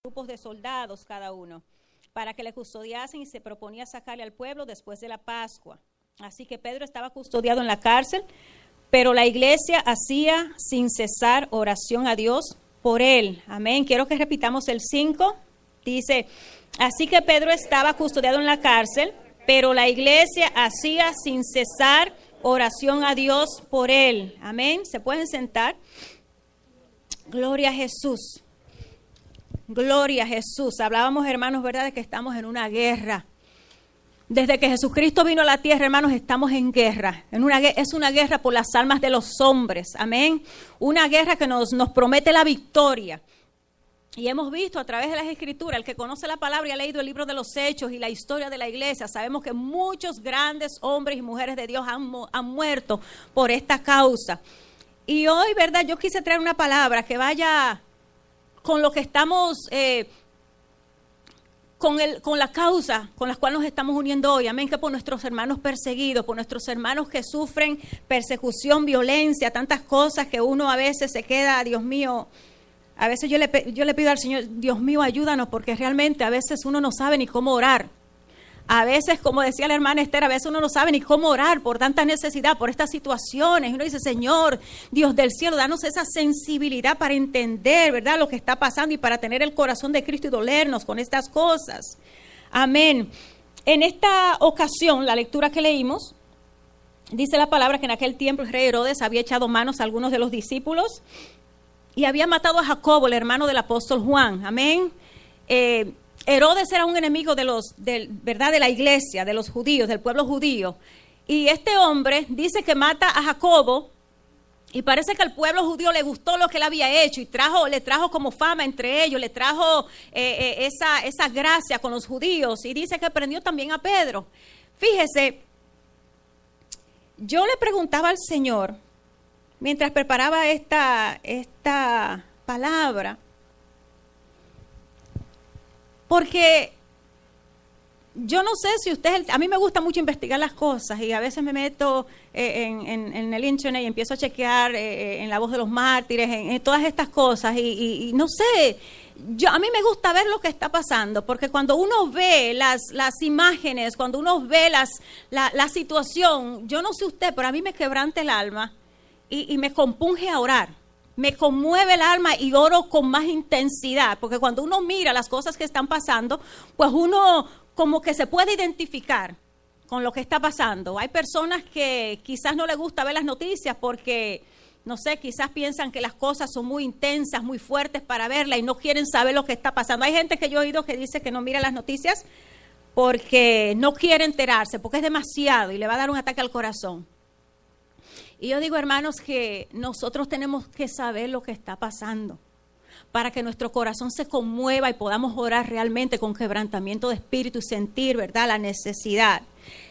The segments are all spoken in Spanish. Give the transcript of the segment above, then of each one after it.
grupos de soldados cada uno, para que le custodiasen, y se proponía sacarle al pueblo después de la Pascua. Así que Pedro estaba custodiado en la cárcel, pero la iglesia hacía sin cesar oración a Dios por él. Amén. Quiero que repitamos el 5. Dice, así que Pedro estaba custodiado en la cárcel, pero la iglesia hacía sin cesar oración a Dios por él. Amén. ¿Se pueden sentar? Gloria a Jesús. Gloria a Jesús. Hablábamos, hermanos, ¿verdad?, de que estamos en una guerra. Desde que Jesucristo vino a la tierra, hermanos, estamos en guerra. Es una guerra por las almas de los hombres. Amén. Una guerra que nos promete la victoria. Y hemos visto a través de las Escrituras, el que conoce la palabra y ha leído el libro de los Hechos y la historia de la iglesia, sabemos que muchos grandes hombres y mujeres de Dios han muerto por esta causa. Y hoy, ¿verdad?, yo quise traer una palabra que vaya con lo que estamos, con la causa con la cual nos estamos uniendo hoy. Amén, que por nuestros hermanos perseguidos, por nuestros hermanos que sufren persecución, violencia, tantas cosas que uno a veces se queda, Dios mío. A veces yo le pido al Señor, Dios mío, ayúdanos, porque realmente a veces uno no sabe ni cómo orar. A veces, como decía la hermana Esther, a veces uno no sabe ni cómo orar por tanta necesidad, por estas situaciones. Y uno dice, Señor, Dios del cielo, danos esa sensibilidad para entender, ¿verdad?, lo que está pasando y para tener el corazón de Cristo y dolernos con estas cosas. Amén. En esta ocasión, la lectura que leímos, dice la palabra que en aquel tiempo el rey Herodes había echado manos a algunos de los discípulos y había matado a Jacobo, el hermano del apóstol Juan. Amén. Herodes era un enemigo de la iglesia, de los judíos, del pueblo judío. Y este hombre dice que mata a Jacobo, y parece que al pueblo judío le gustó lo que él había hecho y le trajo como fama entre ellos, le trajo esa gracia con los judíos, y dice que prendió también a Pedro. Fíjese, yo le preguntaba al Señor, mientras preparaba esta palabra, porque yo no sé si a mí me gusta mucho investigar las cosas y a veces me meto en el internet y empiezo a chequear en la voz de los mártires, en todas estas cosas y no sé, a mí me gusta ver lo que está pasando, porque cuando uno ve las imágenes, cuando uno ve la situación, yo no sé usted, pero a mí me quebranta el alma y me compunge a orar. Me conmueve el alma y oro con más intensidad, porque cuando uno mira las cosas que están pasando, pues uno como que se puede identificar con lo que está pasando. Hay personas que quizás no les gusta ver las noticias porque, no sé, quizás piensan que las cosas son muy intensas, muy fuertes para verlas y no quieren saber lo que está pasando. Hay gente que yo he oído que dice que no mira las noticias porque no quiere enterarse, porque es demasiado y le va a dar un ataque al corazón. Y yo digo, hermanos, que nosotros tenemos que saber lo que está pasando para que nuestro corazón se conmueva y podamos orar realmente con quebrantamiento de espíritu y sentir, ¿verdad?, la necesidad.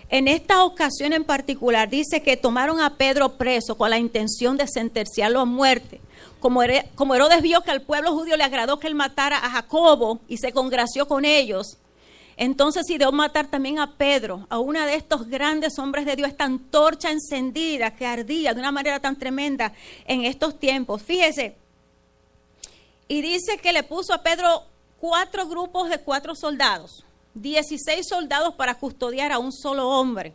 En esta ocasión en particular dice que tomaron a Pedro preso con la intención de sentenciarlo a muerte. Como Herodes vio que al pueblo judío le agradó que él matara a Jacobo y se congració con ellos, entonces ideó matar también a Pedro, a uno de estos grandes hombres de Dios, esta antorcha encendida que ardía de una manera tan tremenda en estos tiempos. Fíjese, y dice que le puso a Pedro 4 grupos de 4 soldados, 16 soldados para custodiar a un solo hombre.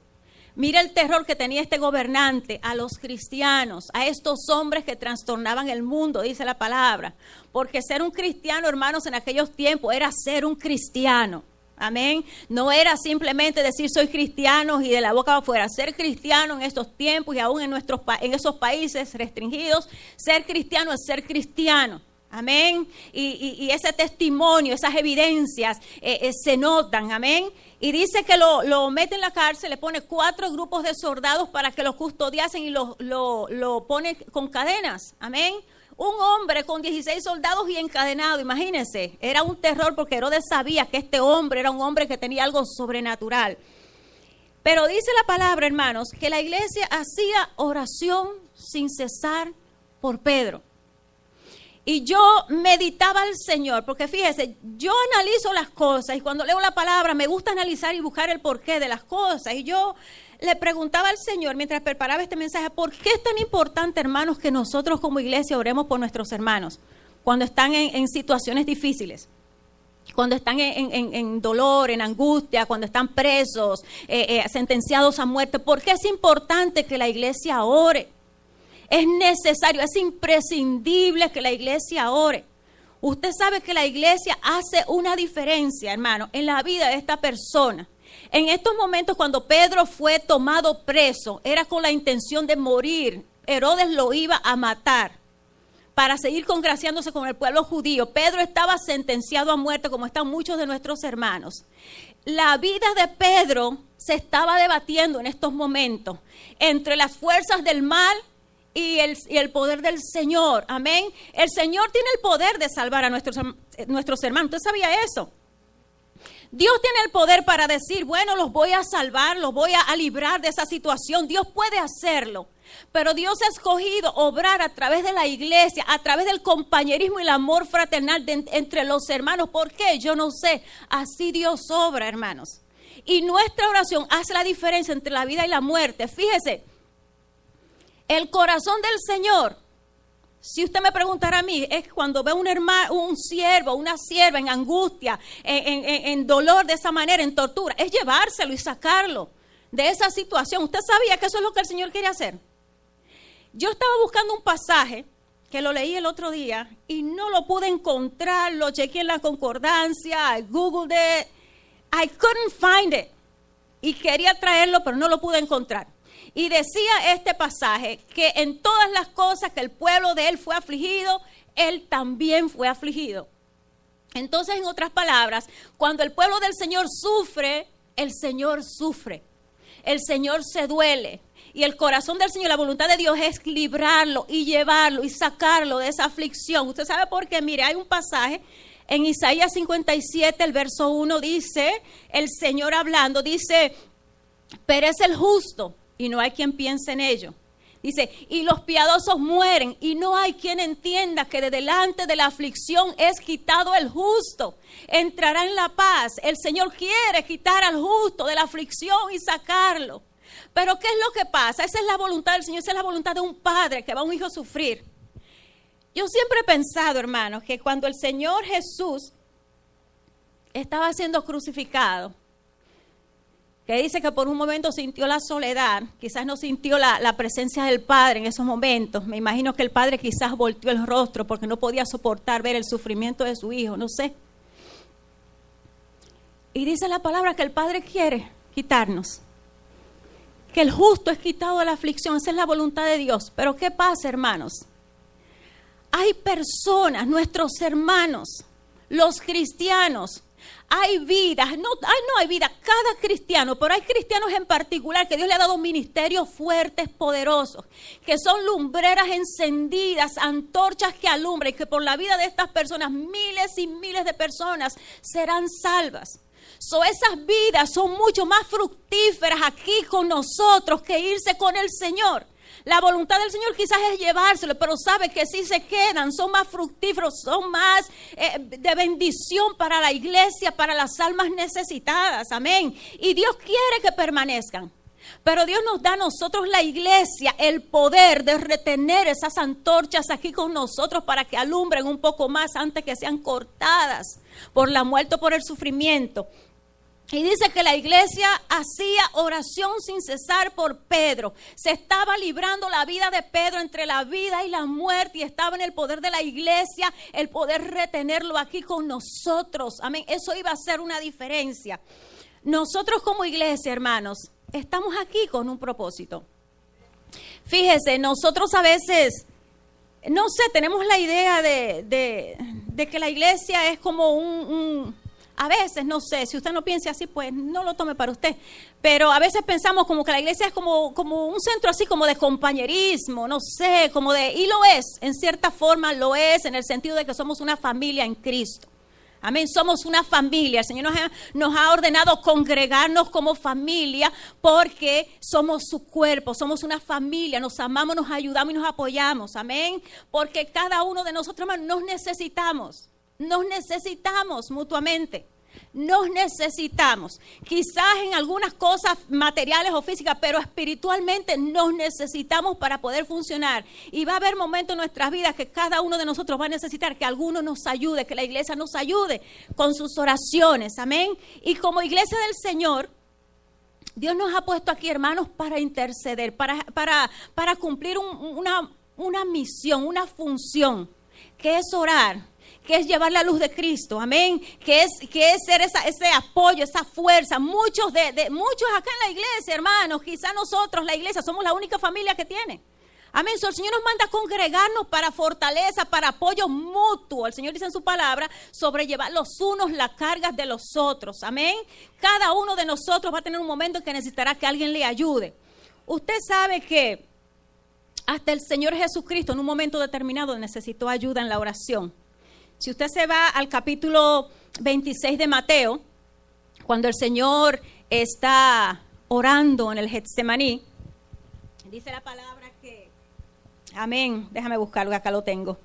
Mira el terror que tenía este gobernante a los cristianos, a estos hombres que trastornaban el mundo, dice la palabra. Porque ser un cristiano, hermanos, en aquellos tiempos era ser un cristiano. Amén. No era simplemente decir soy cristiano y de la boca afuera. Ser cristiano en estos tiempos y aún en esos países restringidos, ser cristiano es ser cristiano. Amén. Y ese testimonio, esas evidencias se notan. Amén. Y dice que lo mete en la cárcel, le pone 4 grupos de soldados para que lo custodiasen y lo pone con cadenas. Amén. Un hombre con 16 soldados y encadenado, imagínense, era un terror porque Herodes sabía que este hombre era un hombre que tenía algo sobrenatural. Pero dice la palabra, hermanos, que la iglesia hacía oración sin cesar por Pedro. Y yo meditaba al Señor, porque fíjese, yo analizo las cosas y cuando leo la palabra me gusta analizar y buscar el porqué de las cosas. Y yo le preguntaba al Señor mientras preparaba este mensaje, ¿por qué es tan importante, hermanos, que nosotros como iglesia oremos por nuestros hermanos cuando están en situaciones difíciles? cuando están en dolor, en angustia, cuando están presos, sentenciados a muerte. ¿Por qué es importante que la iglesia ore? Es necesario, es imprescindible que la iglesia ore. Usted sabe que la iglesia hace una diferencia, hermano, en la vida de esta persona. En estos momentos, cuando Pedro fue tomado preso, era con la intención de morir. Herodes lo iba a matar para seguir congraciándose con el pueblo judío. Pedro estaba sentenciado a muerte, como están muchos de nuestros hermanos. La vida de Pedro se estaba debatiendo en estos momentos entre las fuerzas del mal y el poder del Señor. Amén. El Señor tiene el poder de salvar a nuestros hermanos. ¿Usted sabía eso? Dios tiene el poder para decir, bueno, los voy a salvar, los voy a librar de esa situación. Dios puede hacerlo. Pero Dios ha escogido obrar a través de la iglesia, a través del compañerismo y el amor fraternal entre los hermanos. ¿Por qué? Yo no sé. Así Dios obra, hermanos. Y nuestra oración hace la diferencia entre la vida y la muerte. Fíjese, el corazón del Señor, si usted me preguntara a mí, es cuando ve un hermano, un siervo, una sierva en angustia, en dolor de esa manera, en tortura, es llevárselo y sacarlo de esa situación. ¿Usted sabía que eso es lo que el Señor quiere hacer? Yo estaba buscando un pasaje que lo leí el otro día y no lo pude encontrar, lo chequeé en la concordancia, I googled it, I couldn't find it. Y quería traerlo, pero no lo pude encontrar. Y decía este pasaje que en todas las cosas que el pueblo de él fue afligido, él también fue afligido. Entonces, en otras palabras, cuando el pueblo del Señor sufre, el Señor sufre. El Señor se duele. Y el corazón del Señor, la voluntad de Dios es librarlo y llevarlo y sacarlo de esa aflicción. Usted sabe por qué. Mire, hay un pasaje en Isaías 57, el verso 1 dice, el Señor hablando, dice, perece el justo y no hay quien piense en ello. Dice, y los piadosos mueren y no hay quien entienda que de delante de la aflicción es quitado el justo. Entrará en la paz. El Señor quiere quitar al justo de la aflicción y sacarlo. Pero ¿qué es lo que pasa? Esa es la voluntad del Señor, esa es la voluntad de un padre que va a un hijo a sufrir. Yo siempre he pensado, hermanos, que cuando el Señor Jesús estaba siendo crucificado, que dice que por un momento sintió la soledad, quizás no sintió la presencia del Padre en esos momentos. Me imagino que el Padre quizás volteó el rostro porque no podía soportar ver el sufrimiento de su hijo, no sé. Y dice la palabra que el Padre quiere quitarnos, que el justo es quitado de la aflicción. Esa es la voluntad de Dios. Pero ¿qué pasa, hermanos? Hay personas, nuestros hermanos, los cristianos, hay vidas, no hay vida, cada cristiano, pero hay cristianos en particular que Dios le ha dado ministerios fuertes, poderosos, que son lumbreras encendidas, antorchas que alumbran, y que por la vida de estas personas, miles y miles de personas serán salvas. Esas vidas son mucho más fructíferas aquí con nosotros que irse con el Señor. La voluntad del Señor quizás es llevárselo, pero sabe que si se quedan, son más fructíferos, son más de bendición para la iglesia, para las almas necesitadas. Amén. Y Dios quiere que permanezcan. Pero Dios nos da a nosotros, la iglesia, el poder de retener esas antorchas aquí con nosotros para que alumbren un poco más antes que sean cortadas por la muerte o por el sufrimiento. Y dice que la iglesia hacía oración sin cesar por Pedro. Se estaba librando la vida de Pedro entre la vida y la muerte, y estaba en el poder de la iglesia el poder retenerlo aquí con nosotros. Amén. Eso iba a hacer una diferencia. Nosotros como iglesia, hermanos, estamos aquí con un propósito. Fíjese, nosotros a veces, no sé, tenemos la idea de que la iglesia es como a veces, no sé, si usted no piensa así, pues no lo tome para usted. Pero a veces pensamos como que la iglesia es como un centro así como de compañerismo, no sé, y lo es, en cierta forma lo es, en el sentido de que somos una familia en Cristo. Amén, somos una familia. El Señor nos ha ordenado congregarnos como familia porque somos su cuerpo, somos una familia, nos amamos, nos ayudamos y nos apoyamos. Amén, porque cada uno de nosotros, hermanos, nos necesitamos mutuamente. Nos necesitamos, quizás en algunas cosas materiales o físicas, pero espiritualmente nos necesitamos para poder funcionar. Y va a haber momentos en nuestras vidas que cada uno de nosotros va a necesitar que alguno nos ayude, que la iglesia nos ayude con sus oraciones, amén. Y como iglesia del Señor, Dios nos ha puesto aquí, hermanos, para interceder, para cumplir una misión, una función, que es orar, que es llevar la luz de Cristo, amén, que es ser ese apoyo, esa fuerza. Muchos acá en la iglesia, hermanos, quizás nosotros, la iglesia, somos la única familia que tiene. Amén. El Señor nos manda a congregarnos para fortaleza, para apoyo mutuo. El Señor dice en su palabra, sobrellevar los unos las cargas de los otros. Amén. Cada uno de nosotros va a tener un momento en que necesitará que alguien le ayude. Usted sabe que hasta el Señor Jesucristo en un momento determinado necesitó ayuda en la oración. Si usted se va al capítulo 26 de Mateo, cuando el Señor está orando en el Getsemaní, dice la palabra que, amén, déjame buscarlo, que acá lo tengo.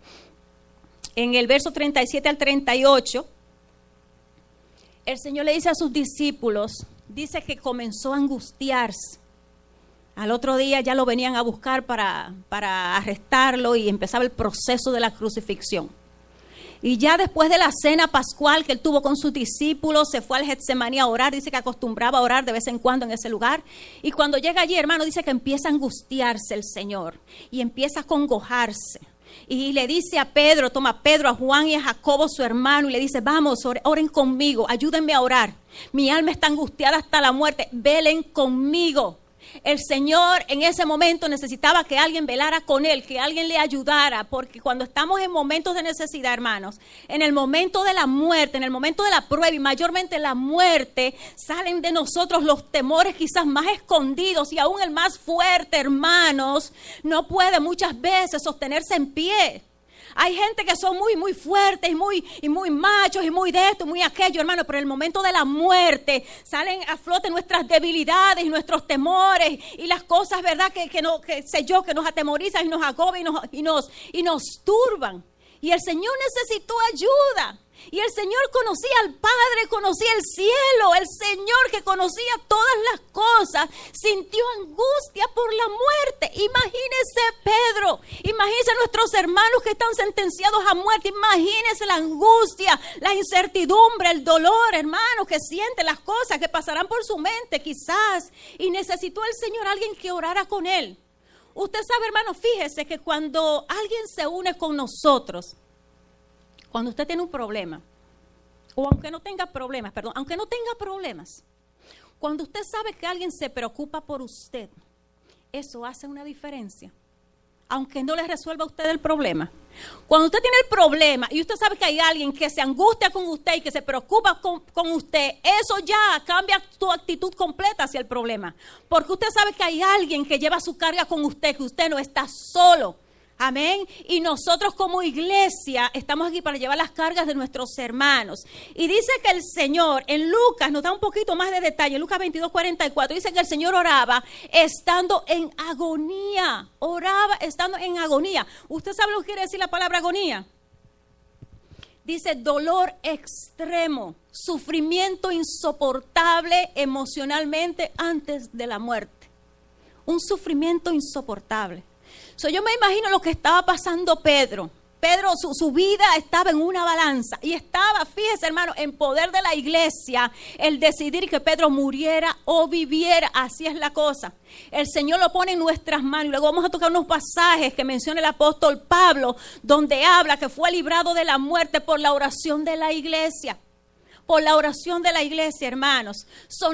En el verso 37 al 38, el Señor le dice a sus discípulos, dice que comenzó a angustiarse. Al otro día ya lo venían a buscar para arrestarlo y empezaba el proceso de la crucifixión. Y ya después de la cena pascual que él tuvo con sus discípulos, se fue al Getsemaní a orar. Dice que acostumbraba a orar de vez en cuando en ese lugar. Y cuando llega allí, hermano, dice que empieza a angustiarse el Señor. Y empieza a congojarse. Y le dice a Pedro, toma a Pedro, a Juan y a Jacobo, su hermano, y le dice, vamos, oren conmigo, ayúdenme a orar. Mi alma está angustiada hasta la muerte, velen conmigo. El Señor en ese momento necesitaba que alguien velara con él, que alguien le ayudara, porque cuando estamos en momentos de necesidad, hermanos, en el momento de la muerte, en el momento de la prueba y mayormente la muerte, salen de nosotros los temores quizás más escondidos y aún el más fuerte, hermanos, no puede muchas veces sostenerse en pie. Hay gente que son muy fuertes y muy machos y muy de esto y muy aquello, hermano, pero en el momento de la muerte salen a flote nuestras debilidades y nuestros temores y las cosas, ¿verdad? Que nos atemorizan y nos agobian y nos turban. Y el Señor necesitó ayuda. Y el Señor conocía al Padre, conocía el cielo. El Señor que conocía todas las cosas sintió angustia por la muerte. Imagínese Pedro, imagínese a nuestros hermanos que están sentenciados a muerte. Imagínese la angustia, la incertidumbre, el dolor, hermanos, que sienten las cosas que pasarán por su mente quizás. Y necesitó el Señor alguien que orara con él. Usted sabe, hermano, fíjese que cuando alguien se une con nosotros, cuando usted tiene un problema, o aunque no tenga problemas, cuando usted sabe que alguien se preocupa por usted, eso hace una diferencia, aunque no le resuelva a usted el problema. Cuando usted tiene el problema y usted sabe que hay alguien que se angustia con usted y que se preocupa con usted, eso ya cambia tu actitud completa hacia el problema, porque usted sabe que hay alguien que lleva su carga con usted, que usted no está solo. Amén. Y nosotros como iglesia estamos aquí para llevar las cargas de nuestros hermanos. Y dice que el Señor, en Lucas, nos da un poquito más de detalle. Lucas 22:44, dice que el Señor oraba estando en agonía. Oraba estando en agonía. ¿Usted sabe lo que quiere decir la palabra agonía? Dice dolor extremo, sufrimiento insoportable emocionalmente antes de la muerte. Un sufrimiento insoportable. Yo me imagino lo que estaba pasando Pedro. Su vida estaba en una balanza y estaba, fíjese hermano, en poder de la iglesia el decidir que Pedro muriera o viviera. Así es la cosa. El Señor lo pone en nuestras manos y luego vamos a tocar unos pasajes que menciona el apóstol Pablo, donde habla que fue librado de la muerte por la oración de la iglesia. Por la oración de la iglesia, hermanos.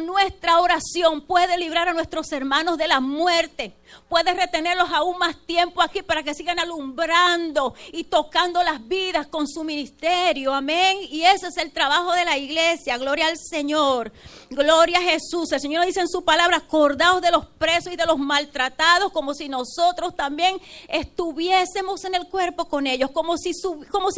Nuestra oración puede librar a nuestros hermanos de la muerte. Puede retenerlos aún más tiempo aquí para que sigan alumbrando y tocando las vidas con su ministerio. Amén. Y ese es el trabajo de la iglesia. Gloria al Señor. Gloria a Jesús. El Señor dice en su palabra, acordaos de los presos y de los maltratados, como si nosotros también estuviésemos en el cuerpo con ellos, como si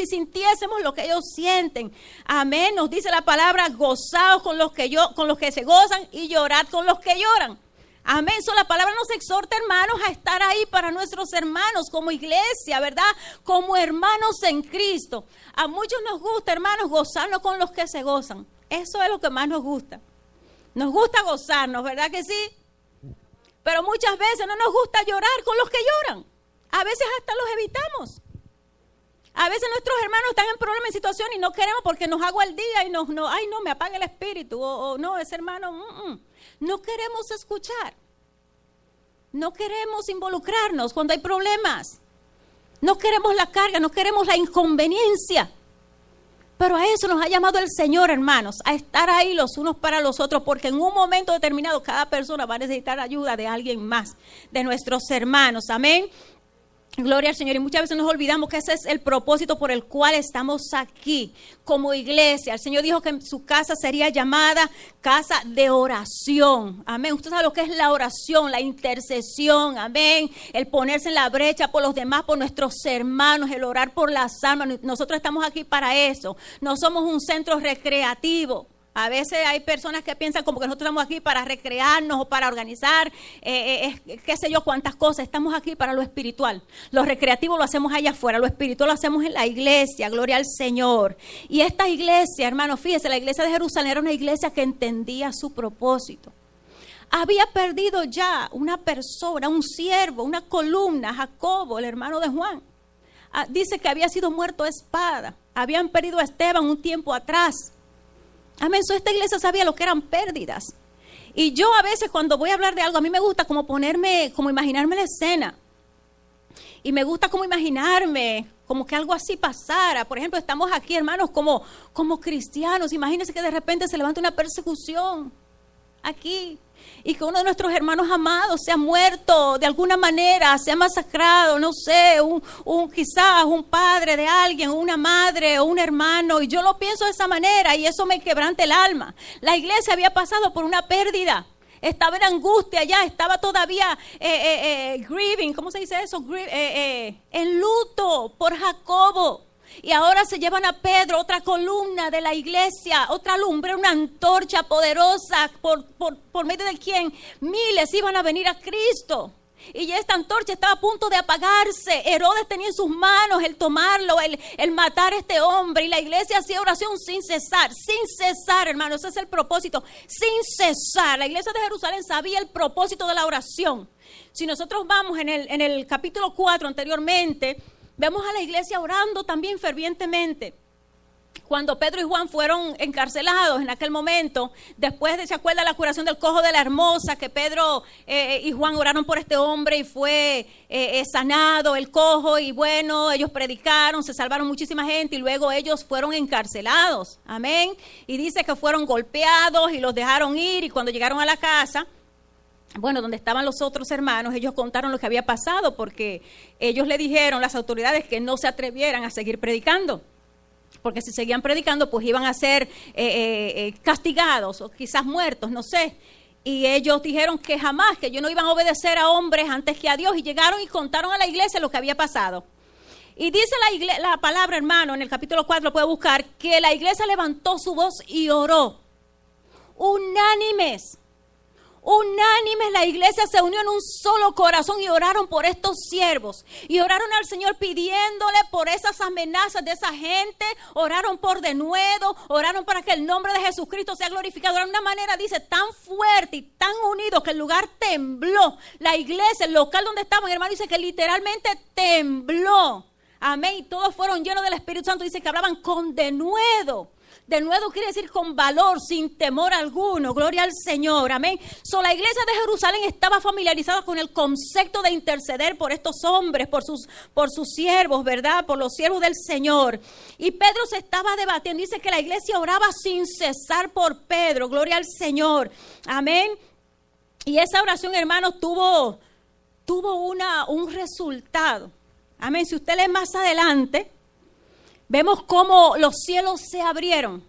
sintiésemos lo que ellos sienten. Amén. Nos dice la palabra, gozaos con los que se gozan y llorad con los que lloran. Amén. La palabra nos exhorta, hermanos, a estar ahí para nuestros hermanos como iglesia, ¿verdad? Como hermanos en Cristo. A muchos nos gusta, hermanos, gozarnos con los que se gozan. Eso es lo que más nos gusta. Nos gusta gozarnos, ¿verdad que sí? Pero muchas veces no nos gusta llorar con los que lloran. A veces hasta los evitamos. A veces nuestros hermanos están en problemas, en situación y no queremos porque nos hago el día y ay no, me apaga el espíritu. O no, ese hermano, no queremos escuchar. No queremos involucrarnos cuando hay problemas. No queremos la carga, no queremos la inconveniencia. Pero a eso nos ha llamado el Señor, hermanos, a estar ahí los unos para los otros, porque en un momento determinado cada persona va a necesitar ayuda de alguien más, de nuestros hermanos. Amén. Gloria al Señor. Y muchas veces nos olvidamos que ese es el propósito por el cual estamos aquí como iglesia. El Señor dijo que su casa sería llamada casa de oración. Amén. Usted sabe lo que es la oración, la intercesión. Amén. El ponerse en la brecha por los demás, por nuestros hermanos, el orar por las almas. Nosotros estamos aquí para eso. No somos un centro recreativo. A veces hay personas que piensan como que nosotros estamos aquí para recrearnos o para organizar, qué sé yo, cuántas cosas. Estamos aquí para lo espiritual. Lo recreativo lo hacemos allá afuera, lo espiritual lo hacemos en la iglesia, gloria al Señor. Y esta iglesia, hermano, fíjese, la iglesia de Jerusalén era una iglesia que entendía su propósito. Había perdido ya una persona, un siervo, una columna, Jacobo, el hermano de Juan. Dice que había sido muerto a espada. Habían perdido a Esteban un tiempo atrás. Amén, esta iglesia sabía lo que eran pérdidas. Y yo a veces cuando voy a hablar de algo, a mí me gusta como imaginarme la escena. Y me gusta como imaginarme como que algo así pasara. Por ejemplo, estamos aquí, hermanos, como cristianos. Imagínense que de repente se levanta una persecución aquí. Y que uno de nuestros hermanos amados sea muerto de alguna manera, sea masacrado, no sé, quizás un padre de alguien, una madre o un hermano. Y yo lo pienso de esa manera y eso me quebranta el alma. La iglesia había pasado por una pérdida. Estaba en angustia ya, estaba todavía grieving, ¿cómo se dice eso? En luto por Jacobo. Y ahora se llevan a Pedro, otra columna de la iglesia, otra lumbre, una antorcha poderosa por medio de quien miles iban a venir a Cristo. Y ya esta antorcha estaba a punto de apagarse. Herodes tenía en sus manos el tomarlo, el matar a este hombre. Y la iglesia hacía oración sin cesar, hermanos. Ese es el propósito, sin cesar. La iglesia de Jerusalén sabía el propósito de la oración. Si nosotros vamos en el capítulo 4 anteriormente, vemos a la iglesia orando también fervientemente. Cuando Pedro y Juan fueron encarcelados en aquel momento, después de, ¿se acuerda la curación del cojo de la hermosa? Que Pedro y Juan oraron por este hombre y fue sanado el cojo y bueno, ellos predicaron, se salvaron muchísima gente y luego ellos fueron encarcelados. Amén. Y dice que fueron golpeados y los dejaron ir y cuando llegaron a la casa, bueno, donde estaban los otros hermanos, ellos contaron lo que había pasado porque ellos le dijeron, las autoridades, que no se atrevieran a seguir predicando. Porque si seguían predicando, pues iban a ser castigados o quizás muertos, no sé. Y ellos dijeron que jamás, que ellos no iban a obedecer a hombres antes que a Dios. Y llegaron y contaron a la iglesia lo que había pasado. Y dice la palabra, hermano, en el capítulo 4, lo puede buscar, que la iglesia levantó su voz y oró. Unánimes, la iglesia se unió en un solo corazón y oraron por estos siervos. Y oraron al Señor pidiéndole por esas amenazas de esa gente. Oraron por denuedo, oraron para que el nombre de Jesucristo sea glorificado. De una manera, dice, tan fuerte y tan unido que el lugar tembló. La iglesia, el local donde estaban, hermano, dice que literalmente tembló. Amén. Y todos fueron llenos del Espíritu Santo. Dice que hablaban con denuedo. Denuedo quiere decir con valor, sin temor alguno. Gloria al Señor. Amén. La iglesia de Jerusalén estaba familiarizada con el concepto de interceder por estos hombres, por sus siervos, ¿verdad? Por los siervos del Señor. Y Pedro se estaba debatiendo. Dice que la iglesia oraba sin cesar por Pedro. Gloria al Señor. Amén. Y esa oración, hermanos, tuvo un resultado. Amén. Si usted lee más adelante, vemos cómo los cielos se abrieron.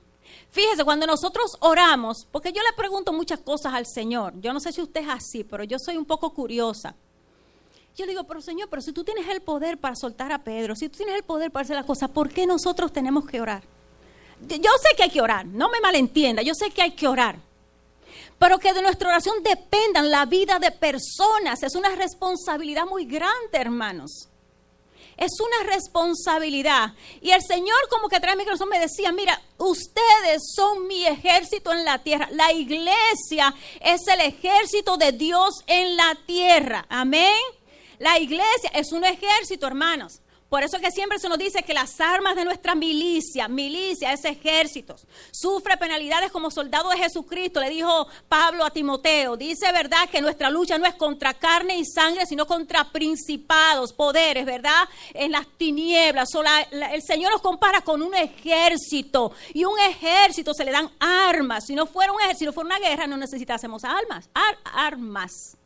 Fíjese, cuando nosotros oramos, porque yo le pregunto muchas cosas al Señor. Yo no sé si usted es así, pero yo soy un poco curiosa. Yo le digo, pero Señor, pero si tú tienes el poder para soltar a Pedro, si tú tienes el poder para hacer las cosas, ¿por qué nosotros tenemos que orar? Yo sé que hay que orar, no me malentienda, yo sé que hay que orar. Pero que de nuestra oración dependan la vida de personas, es una responsabilidad muy grande, hermanos. Es una responsabilidad. Y el Señor como que trae mi corazón me decía, mira, ustedes son mi ejército en la tierra. La iglesia es el ejército de Dios en la tierra. Amén. La iglesia es un ejército, hermanos. Por eso que siempre se nos dice que las armas de nuestra milicia es ejércitos, sufre penalidades como soldado de Jesucristo, le dijo Pablo a Timoteo. Dice, ¿verdad?, que nuestra lucha no es contra carne y sangre, sino contra principados, poderes, ¿verdad?, en las tinieblas. El Señor nos compara con un ejército, y un ejército se le dan armas. Si no fuera un ejército, si no fuera una guerra, no necesitásemos armas.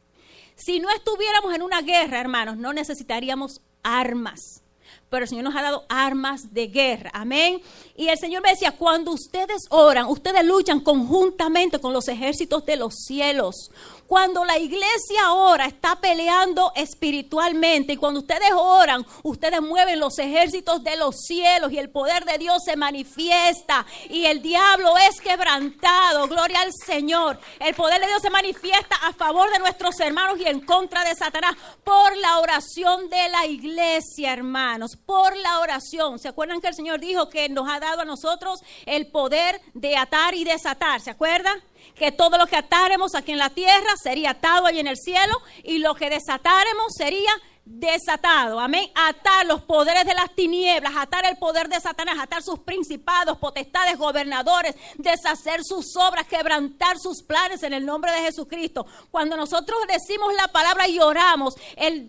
Si no estuviéramos en una guerra, hermanos, no necesitaríamos armas. Pero el Señor nos ha dado armas de guerra, amén. Y el Señor me decía, cuando ustedes oran, ustedes luchan conjuntamente con los ejércitos de los cielos. Cuando la iglesia ora, está peleando espiritualmente. Y cuando ustedes oran, ustedes mueven los ejércitos de los cielos. Y el poder de Dios se manifiesta. Y el diablo es quebrantado. Gloria al Señor. El poder de Dios se manifiesta a favor de nuestros hermanos y en contra de Satanás. Por la oración de la iglesia, hermanos. Por la oración. ¿Se acuerdan que el Señor dijo que nos ha dado a nosotros el poder de atar y desatar? ¿Se acuerdan? Que todo lo que atáremos aquí en la tierra sería atado allí en el cielo, y lo que desatáremos sería desatado. Amén. Atar los poderes de las tinieblas, atar el poder de Satanás, atar sus principados, potestades, gobernadores, deshacer sus obras, quebrantar sus planes en el nombre de Jesucristo. Cuando nosotros decimos la palabra y oramos,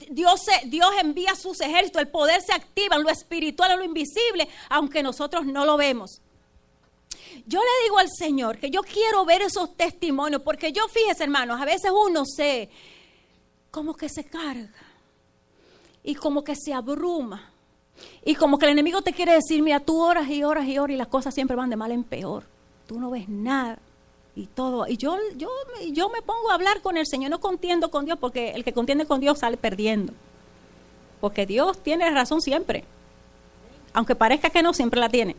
Dios envía sus ejércitos, el poder se activa en lo espiritual, en lo invisible, aunque nosotros no lo vemos. Yo le digo al Señor que yo quiero ver esos testimonios, porque yo, fíjese, hermanos, a veces uno como que se carga y como que se abruma y como que el enemigo te quiere decir, mira, tú oras y oras y oras y las cosas siempre van de mal en peor, tú no ves nada y todo. Y yo me pongo a hablar con el Señor, no contiendo con Dios, porque el que contiende con Dios sale perdiendo, porque Dios tiene razón siempre, aunque parezca que no, siempre la tiene.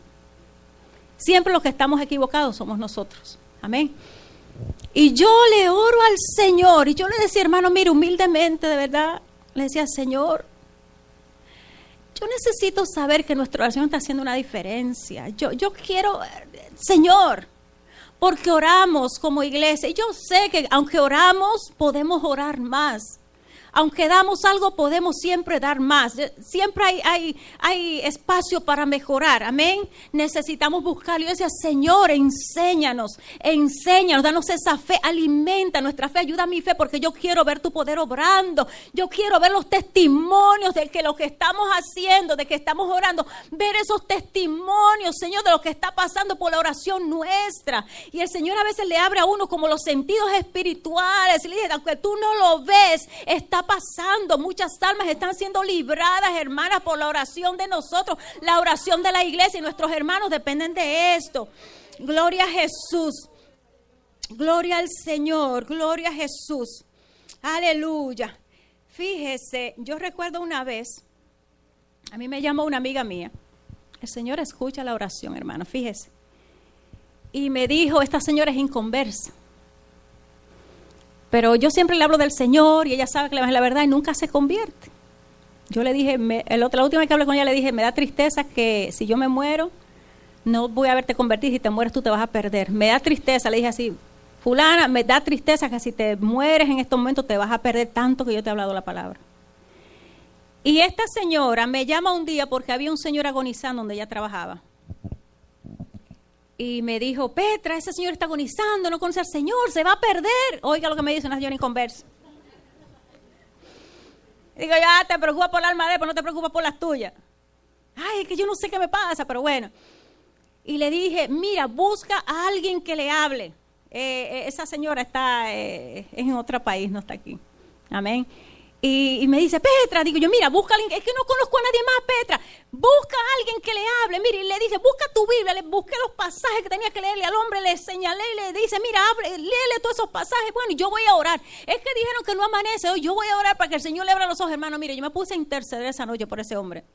Siempre los que estamos equivocados somos nosotros. Amén. Y yo le oro al Señor. Y yo le decía, hermano, mire, humildemente, de verdad, le decía, Señor, yo necesito saber que nuestra oración está haciendo una diferencia. Yo quiero, Señor, porque oramos como iglesia. Y yo sé que aunque oramos, podemos orar más. Aunque damos algo, podemos siempre dar más. Siempre hay espacio para mejorar. Amén. Necesitamos buscarlo. Yo decía, Señor, enséñanos, danos esa fe, alimenta nuestra fe, ayuda a mi fe, porque yo quiero ver tu poder obrando. Yo quiero ver los testimonios de que lo que estamos haciendo, de que estamos orando, ver esos testimonios, Señor, de lo que está pasando por la oración nuestra. Y el Señor a veces le abre a uno como los sentidos espirituales. Y le dice, aunque tú no lo ves, está pasando, muchas almas están siendo libradas, hermanas, por la oración de nosotros, la oración de la iglesia, y nuestros hermanos dependen de esto. Gloria a Jesús, gloria al Señor, gloria a Jesús, aleluya. Fíjese, yo recuerdo una vez, a mí me llamó una amiga mía, el Señor escucha la oración, hermano, fíjese, y me dijo, esta señora es inconversa. Pero yo siempre le hablo del Señor y ella sabe que le va a decir la verdad y nunca se convierte. Yo le dije, la última vez que hablé con ella le dije, me da tristeza que si yo me muero, no voy a verte convertir, si te mueres tú te vas a perder. Me da tristeza, le dije así, fulana, me da tristeza que si te mueres en estos momentos te vas a perder tanto que yo te he hablado la palabra. Y esta señora me llama un día porque había un señor agonizando donde ella trabajaba. Y me dijo, Petra, ese señor está agonizando, no conoce al Señor, se va a perder. Oiga lo que me dice una señora inconversa. Digo, ya te preocupas por el alma de él, pero no te preocupas por las tuyas. Ay, es que yo no sé qué me pasa, pero bueno. Y le dije, mira, busca a alguien que le hable. Esa señora está en otro país, no está aquí. Amén. Y me dice, Petra, digo yo, mira, busca a alguien, es que no conozco a nadie más, Petra, busca a alguien que le hable, mire, y le dice, busca tu Biblia, le busqué los pasajes que tenía que leerle al hombre, le señalé y le dice, mira, léele todos esos pasajes, bueno, y yo voy a orar, es que dijeron que no amanece hoy, yo voy a orar para que el Señor le abra los ojos, hermano, mire, yo me puse a interceder esa noche por ese hombre.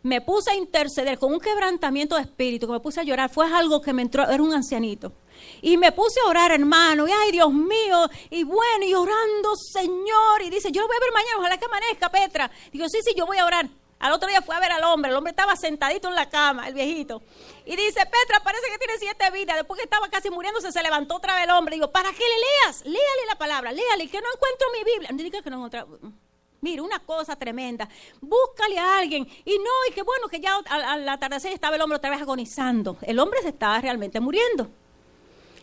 Me puse a interceder con un quebrantamiento de espíritu, que me puse a llorar, fue algo que me entró, era un ancianito. Y me puse a orar, hermano, y ay, Dios mío, y bueno, y orando, Señor, y dice, yo lo voy a ver mañana, ojalá que amanezca, Petra. Digo, sí, yo voy a orar. Al otro día fue a ver al hombre. El hombre estaba sentadito en la cama, el viejito. Y dice, Petra, parece que tiene 7 vidas. Después que estaba casi muriéndose, se levantó otra vez el hombre. Digo, ¿para qué le leas? Léale la palabra, léale, que no encuentro mi Biblia. No diga que no encuentro. Mire, una cosa tremenda. Búscale a alguien. Y que bueno, que ya al atardecer estaba el hombre otra vez agonizando. El hombre se estaba realmente muriendo.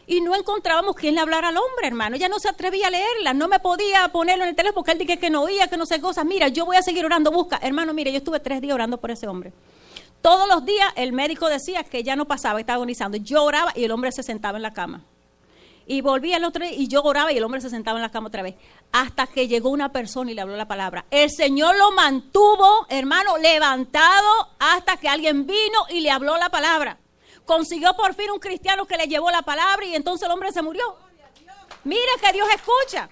Y no encontrábamos quién le hablara al hombre, hermano. Ella no se atrevía a leerla, no me podía ponerlo en el teléfono porque él dije que no oía, que no sé cosas. Mira, yo voy a seguir orando, busca. Hermano, mire, yo estuve 3 días orando por ese hombre. Todos los días el médico decía que ya no pasaba, estaba agonizando. Yo oraba y el hombre se sentaba en la cama. Y volvía el otro día y yo oraba y el hombre se sentaba en la cama otra vez. Hasta que llegó una persona y le habló la palabra. El Señor lo mantuvo, hermano, levantado hasta que alguien vino y le habló la palabra. Consiguió por fin un cristiano que le llevó la palabra y entonces el hombre se murió. Mire que Dios escucha.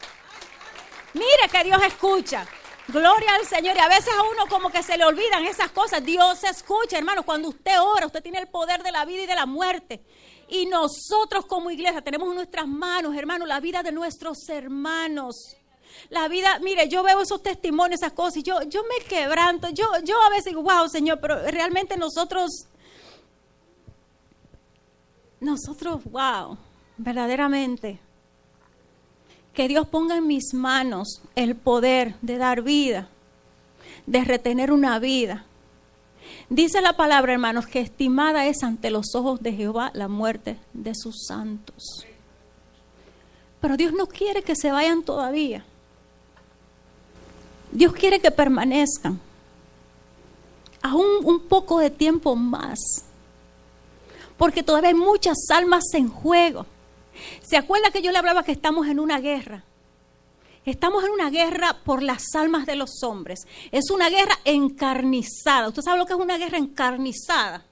Mire que Dios escucha. Gloria al Señor. Y a veces a uno como que se le olvidan esas cosas. Dios escucha, hermano. Cuando usted ora, usted tiene el poder de la vida y de la muerte. Y nosotros como iglesia tenemos en nuestras manos, hermano, la vida de nuestros hermanos. La vida, mire, yo veo esos testimonios, esas cosas, y yo me quebranto. Yo a veces digo, wow, Señor, pero realmente nosotros, wow, verdaderamente, que Dios ponga en mis manos el poder de dar vida, de retener una vida. Dice la palabra, hermanos, que estimada es ante los ojos de Jehová la muerte de sus santos. Pero Dios no quiere que se vayan todavía. Dios quiere que permanezcan aún un poco de tiempo más. Porque todavía hay muchas almas en juego. ¿Se acuerda que yo le hablaba que estamos en una guerra? Estamos en una guerra por las almas de los hombres. Es una guerra encarnizada. ¿Usted sabe lo que es una guerra encarnizada?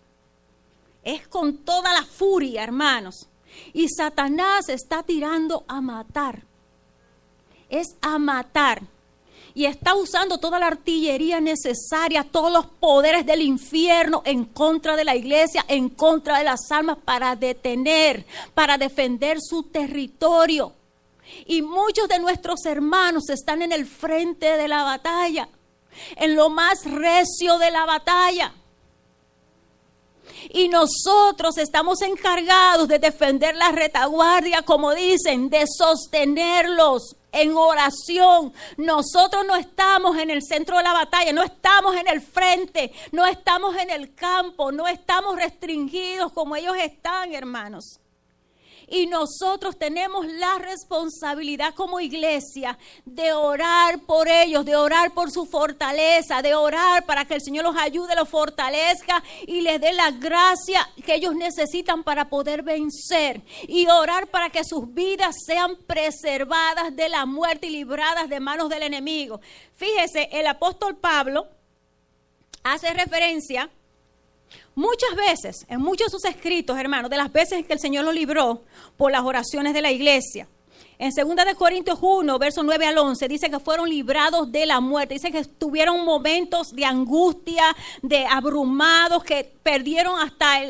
Es con toda la furia, hermanos. Y Satanás está tirando a matar. Es a matar. Y está usando toda la artillería necesaria, todos los poderes del infierno en contra de la iglesia, en contra de las almas, para detener, para defender su territorio. Y muchos de nuestros hermanos están en el frente de la batalla, en lo más recio de la batalla. Y nosotros estamos encargados de defender la retaguardia, como dicen, de sostenerlos en oración. Nosotros no estamos en el centro de la batalla, no estamos en el frente, no estamos en el campo, no estamos restringidos como ellos están, hermanos. Y nosotros tenemos la responsabilidad como iglesia de orar por ellos, de orar por su fortaleza, de orar para que el Señor los ayude, los fortalezca y les dé la gracia que ellos necesitan para poder vencer. Y orar para que sus vidas sean preservadas de la muerte y libradas de manos del enemigo. Fíjese, el apóstol Pablo hace referencia muchas veces, en muchos de sus escritos, hermanos, de las veces que el Señor lo libró por las oraciones de la iglesia. En 2 de Corintios 1, versos 9 al 11, dice que fueron librados de la muerte. Dice que tuvieron momentos de angustia, de abrumados, que perdieron hasta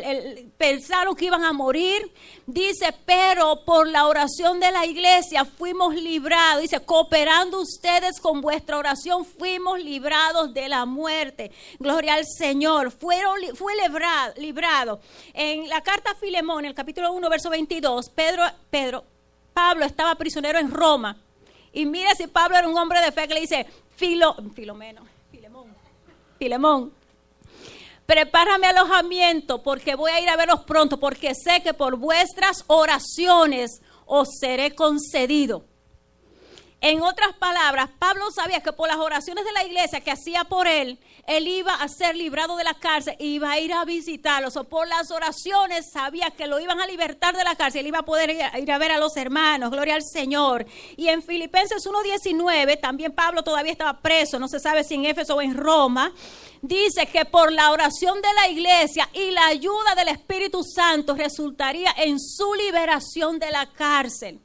pensaron que iban a morir. Dice, pero por la oración de la iglesia fuimos librados. Dice, cooperando ustedes con vuestra oración, fuimos librados de la muerte. Gloria al Señor. Fue librado. En la carta a Filemón, en el capítulo 1, verso 22, Pablo estaba prisionero en Roma. Y mira si Pablo era un hombre de fe, que le dice, Filemón, prepárame alojamiento porque voy a ir a veros pronto, porque sé que por vuestras oraciones os seré concedido. En otras palabras, Pablo sabía que por las oraciones de la iglesia que hacía por él iba a ser librado de la cárcel y iba a ir a visitarlos. O por las oraciones sabía que lo iban a libertar de la cárcel, él iba a poder ir a ver a los hermanos. Gloria al Señor. Y en Filipenses 1:19, también Pablo todavía estaba preso, no se sabe si en Éfeso o en Roma. Dice que por la oración de la iglesia y la ayuda del Espíritu Santo resultaría en su liberación de la cárcel.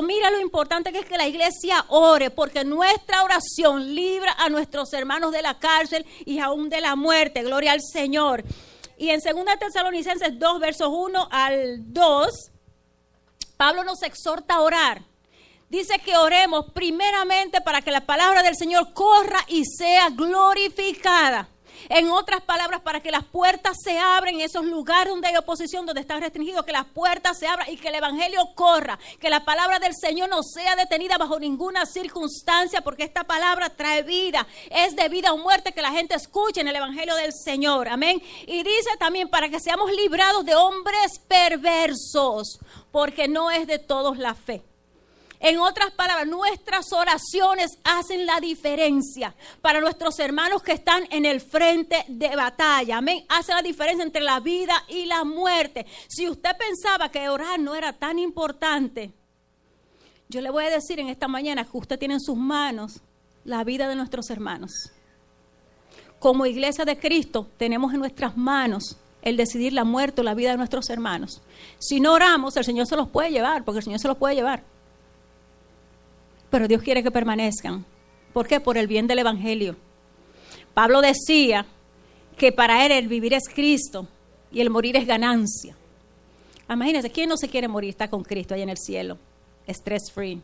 Mira lo importante que es que la iglesia ore, porque nuestra oración libra a nuestros hermanos de la cárcel y aún de la muerte. Gloria al Señor. Y en 2 Tesalonicenses 2, versos 1 al 2, Pablo nos exhorta a orar. Dice que oremos primeramente para que la palabra del Señor corra y sea glorificada. En otras palabras, para que las puertas se abran en esos lugares donde hay oposición, donde están restringidos, que las puertas se abran y que el evangelio corra, que la palabra del Señor no sea detenida bajo ninguna circunstancia, porque esta palabra trae vida, es de vida o muerte, que la gente escuche en el evangelio del Señor, amén. Y dice también para que seamos librados de hombres perversos, porque no es de todos la fe. En otras palabras, nuestras oraciones hacen la diferencia para nuestros hermanos que están en el frente de batalla. Amén. Hace la diferencia entre la vida y la muerte. Si usted pensaba que orar no era tan importante, yo le voy a decir en esta mañana que usted tiene en sus manos la vida de nuestros hermanos. Como iglesia de Cristo, tenemos en nuestras manos el decidir la muerte o la vida de nuestros hermanos. Si no oramos, el Señor se los puede llevar, porque el Señor se los puede llevar. Pero Dios quiere que permanezcan. ¿Por qué? Por el bien del evangelio. Pablo decía que para él el vivir es Cristo y el morir es ganancia. Imagínense, ¿quién no se quiere morir? Está con Cristo allá en el cielo, stress free.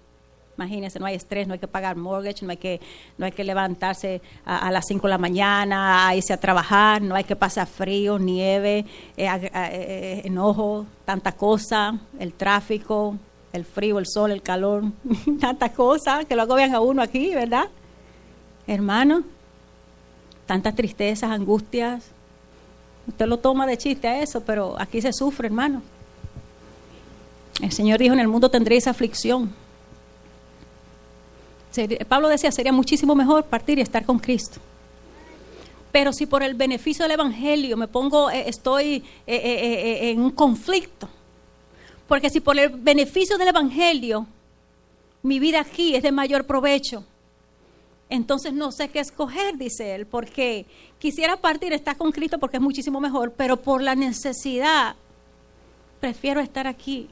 Imagínense, no hay estrés, no hay que pagar mortgage, no hay que levantarse a las 5 de la mañana, a irse a trabajar, no hay que pasar frío, nieve, enojo, tanta cosa, el tráfico, el frío, el sol, el calor, tantas cosas que lo agobian a uno aquí, ¿verdad? Hermano, tantas tristezas, angustias. Usted lo toma de chiste a eso, pero aquí se sufre, hermano. El Señor dijo, en el mundo tendréis aflicción. Pablo decía, sería muchísimo mejor partir y estar con Cristo. Pero si por el beneficio del evangelio me pongo, estoy en un conflicto, porque si por el beneficio del evangelio mi vida aquí es de mayor provecho, entonces no sé qué escoger, dice él, porque quisiera partir, estar con Cristo porque es muchísimo mejor, pero por la necesidad prefiero estar aquí.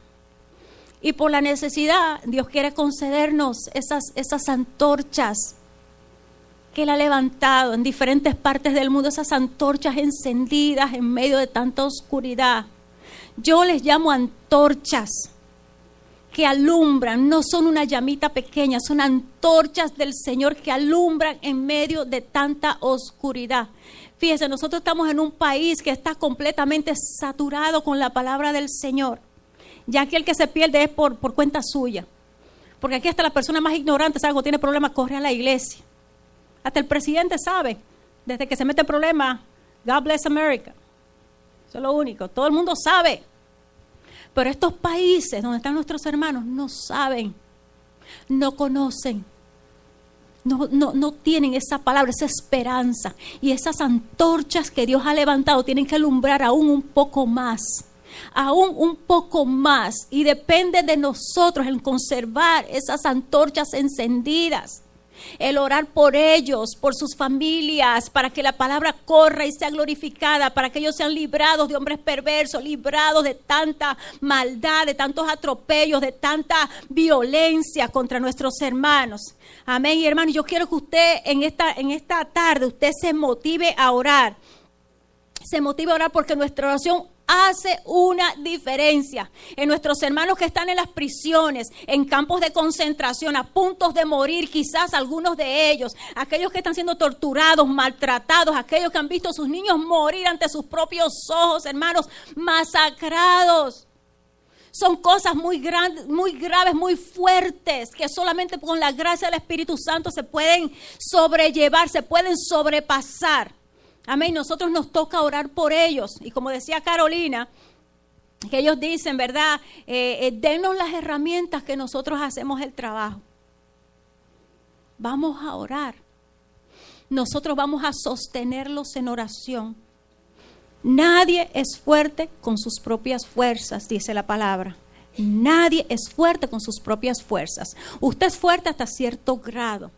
Y por la necesidad Dios quiere concedernos esas antorchas que Él ha levantado en diferentes partes del mundo, esas antorchas encendidas en medio de tanta oscuridad. Yo les llamo antorchas que alumbran, no son una llamita pequeña, son antorchas del Señor que alumbran en medio de tanta oscuridad. Fíjense, nosotros estamos en un país que está completamente saturado con la palabra del Señor. Ya que el que se pierde es por cuenta suya. Porque aquí hasta la persona más ignorante sabe que tiene problemas, corre a la iglesia. Hasta el presidente sabe, desde que se mete en problemas, God bless America. Eso es lo único, todo el mundo sabe. Pero estos países donde están nuestros hermanos no saben, no conocen, no tienen esa palabra, esa esperanza. Y esas antorchas que Dios ha levantado tienen que alumbrar aún un poco más. Aún un poco más, y depende de nosotros el conservar esas antorchas encendidas, el orar por ellos, por sus familias, para que la palabra corra y sea glorificada, para que ellos sean librados de hombres perversos, librados de tanta maldad, de tantos atropellos, de tanta violencia contra nuestros hermanos. Amén. Y hermanos, yo quiero que usted en esta tarde usted se motive a orar. Se motive a orar porque nuestra oración hace una diferencia en nuestros hermanos que están en las prisiones, en campos de concentración, a puntos de morir, quizás algunos de ellos, aquellos que están siendo torturados, maltratados, aquellos que han visto a sus niños morir ante sus propios ojos, hermanos, masacrados. Son cosas muy grandes, muy graves, muy fuertes, que solamente con la gracia del Espíritu Santo se pueden sobrellevar, se pueden sobrepasar. Amén, nosotros nos toca orar por ellos. Y como decía Carolina, que ellos dicen, ¿verdad? Denos las herramientas que nosotros hacemos el trabajo. Vamos a orar. Nosotros vamos a sostenerlos en oración. Nadie es fuerte con sus propias fuerzas, dice la palabra. Nadie es fuerte con sus propias fuerzas. Usted es fuerte hasta cierto grado.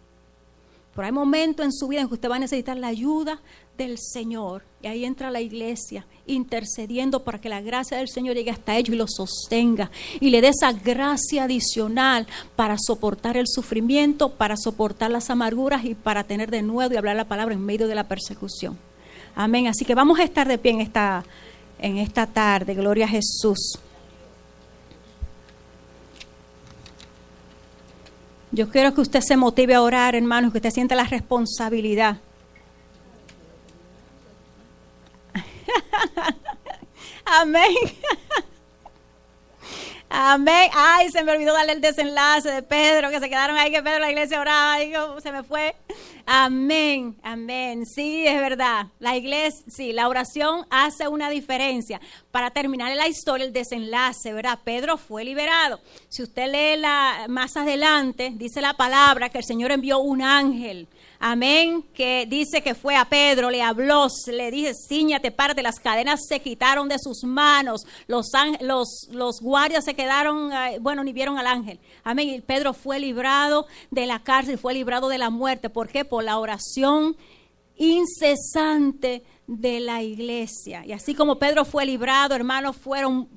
Pero hay momentos en su vida en que usted va a necesitar la ayuda del Señor. Y ahí entra la iglesia intercediendo para que la gracia del Señor llegue hasta ellos y los sostenga. Y le dé esa gracia adicional para soportar el sufrimiento, para soportar las amarguras y para tener de nuevo y hablar la palabra en medio de la persecución. Amén. Así que vamos a estar de pie en esta tarde. Gloria a Jesús. Yo quiero que usted se motive a orar, hermanos, que usted sienta la responsabilidad Amén. Amén. Ay, se me olvidó darle el desenlace de Pedro, que se quedaron ahí, que Pedro en la iglesia oraba, y se me fue. Amén, amén. Sí, es verdad. La iglesia, sí, la oración hace una diferencia. Para terminar la historia, el desenlace, ¿verdad? Pedro fue liberado. Si usted lee más adelante, dice la palabra que el Señor envió un ángel. Amén, que dice que fue a Pedro, le habló, le dice, cíñate, párate, las cadenas se quitaron de sus manos, los guardias se quedaron, ni vieron al ángel. Amén, y Pedro fue librado de la cárcel, fue librado de la muerte. ¿Por qué? Por la oración incesante de la iglesia. Y así como Pedro fue librado, hermanos,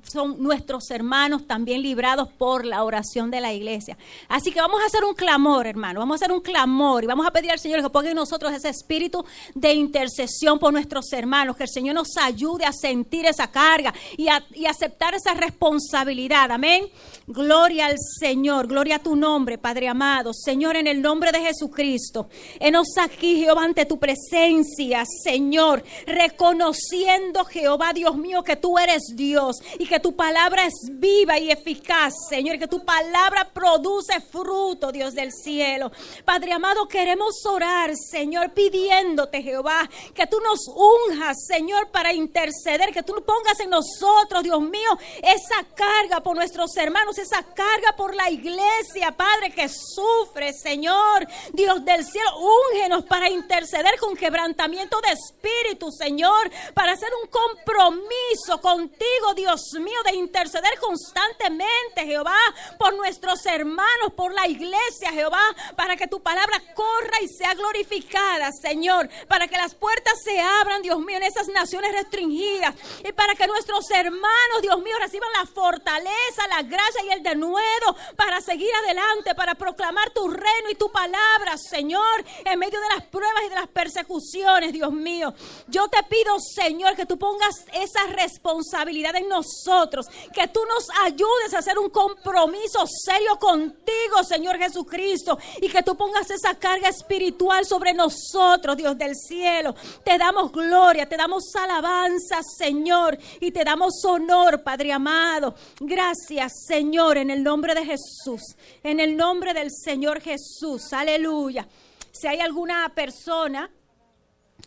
son nuestros hermanos también librados por la oración de la iglesia. Así que vamos a hacer un clamor, hermano, vamos a hacer un clamor y vamos a pedir al Señor que ponga en nosotros ese espíritu de intercesión por nuestros hermanos, que el Señor nos ayude a sentir esa carga y aceptar esa responsabilidad. Amén. Gloria al Señor, gloria a tu nombre, Padre amado. Señor, en el nombre de Jesucristo, henos aquí, Jehová, ante tu presencia, Señor, reconociendo, Jehová, Dios mío, que tú eres Dios y que tu palabra es viva y eficaz, Señor, que tu palabra produce fruto, Dios del cielo. Padre amado, queremos orar, Señor, pidiéndote, Jehová, que tú nos unjas, Señor, para interceder, que tú pongas en nosotros, Dios mío, esa carga por nuestros hermanos, esa carga por la iglesia, Padre, que sufre, Señor, Dios del cielo. Úngenos para interceder con quebrantamiento de espíritu, Señor, para hacer un compromiso contigo, Dios mío, de interceder constantemente, Jehová, por nuestros hermanos, por la iglesia, Jehová, para que tu palabra corra y sea glorificada, Señor, para que las puertas se abran, Dios mío, en esas naciones restringidas, y para que nuestros hermanos, Dios mío, reciban la fortaleza, la gracia y el denuedo para seguir adelante, para proclamar tu reino y tu palabra, Señor, en medio de las pruebas y de las persecuciones, Dios mío. Yo te pido, Señor, que tú pongas esa responsabilidad en nosotros, que tú nos ayudes a hacer un compromiso serio contigo, Señor Jesucristo, y que tú pongas esa carga espiritual sobre nosotros, Dios del cielo. Te damos gloria, te damos alabanza, Señor, y te damos honor, Padre amado. Gracias, Señor, en el nombre de Jesús, en el nombre del Señor Jesús. Aleluya. Si hay alguna persona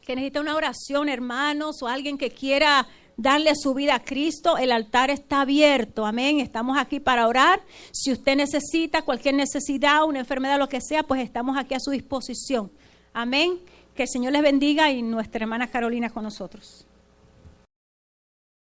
que necesita una oración, hermanos, o alguien que quiera darle su vida a Cristo, el altar está abierto. Amén. Estamos aquí para orar. Si usted necesita cualquier necesidad, una enfermedad, lo que sea, pues estamos aquí a su disposición. Amén. Que el Señor les bendiga y nuestra hermana Carolina con nosotros.